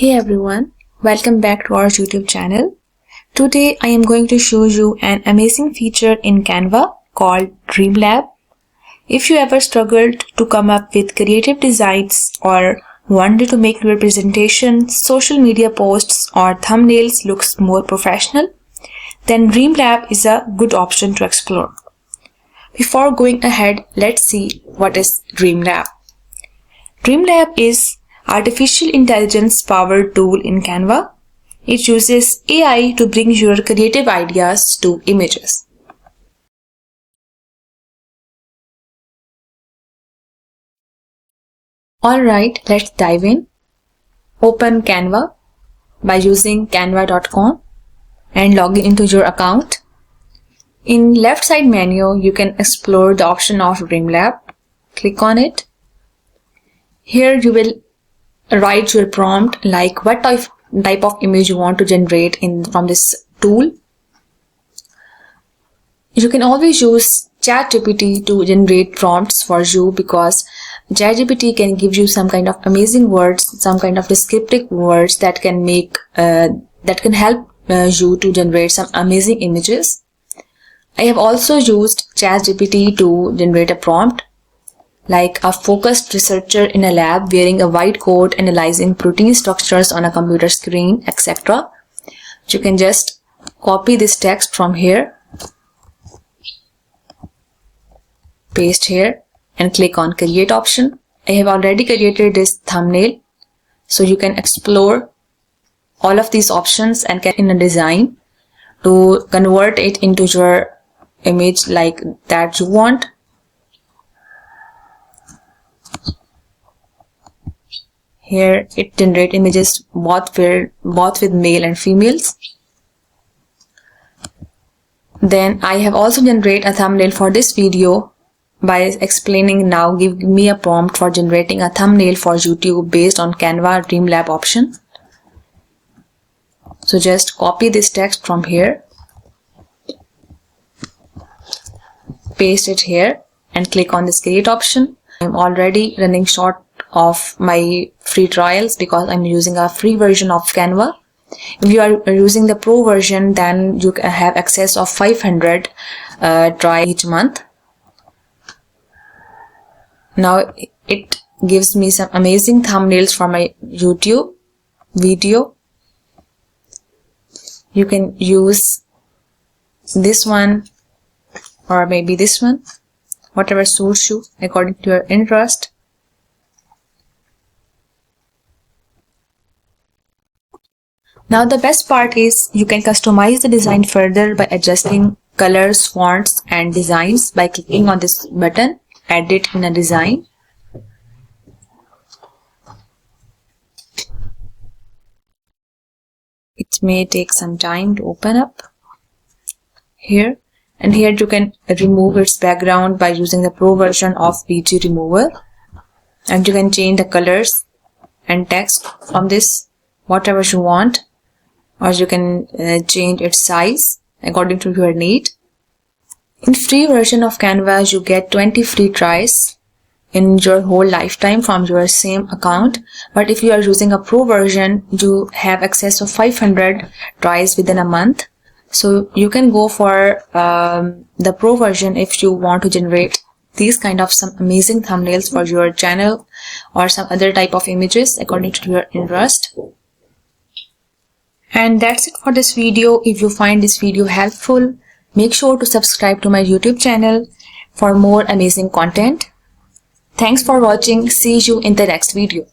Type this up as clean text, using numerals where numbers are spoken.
Hey everyone, welcome back to our YouTube channel. Today I am going to show you an amazing feature in Canva called Dream Lab. If you ever struggled to come up with creative designs or wanted to make your presentations, social media posts or thumbnails look more professional, then Dream Lab is a good option to explore. Before going ahead, let's see what is Dream Lab. Dream Lab is artificial intelligence powered tool in Canva. It uses AI to bring your creative ideas to images. Alright, let's dive in. Open Canva by using canva.com and log into your account. In left side menu, you can explore the option of Dream Lab. Click on it. Here you will write your prompt like what type of image you want to generate from this tool. You can always use ChatGPT to generate prompts for you because ChatGPT can give you some kind of amazing words, some kind of descriptive words that can help you to generate some amazing images. I have also used ChatGPT to generate a prompt like a focused researcher in a lab wearing a white coat analyzing protein structures on a computer screen, etc. You can just copy this text from here, paste here and click on create option. I have already created this thumbnail, so you can explore all of these options and get in a design to convert it into your image like that you want. Here it generates images both with male and females. Then I have also generated a thumbnail for this video by explaining now. Give me a prompt for generating a thumbnail for YouTube based on Canva Dream Lab option. So just copy this text from here, paste it here and click on this create option. I'm already running short of my free trials because I'm using a free version of Canva. If you are using the pro version, then you can have access of 500 trials each month. Now it gives me some amazing thumbnails for my YouTube video. You can use this one or maybe this one, whatever suits you according to your interest. Now the best part is you can customize the design further by adjusting colors, fonts and designs by clicking on this button, edit in a design. It may take some time to open up here, and here you can remove its background by using the pro version of BG remover, and you can change the colors and text from this whatever you want, or you can change its size according to your need. In free version of Canva, you get 20 free tries in your whole lifetime from your same account. But if you are using a pro version, you have access of 500 tries within a month. So you can go for the pro version if you want to generate these kind of some amazing thumbnails for your channel or some other type of images according to your interest. And that's it for this video. If you find this video helpful, make sure to subscribe to my YouTube channel for more amazing content. Thanks for watching. See you in the next video.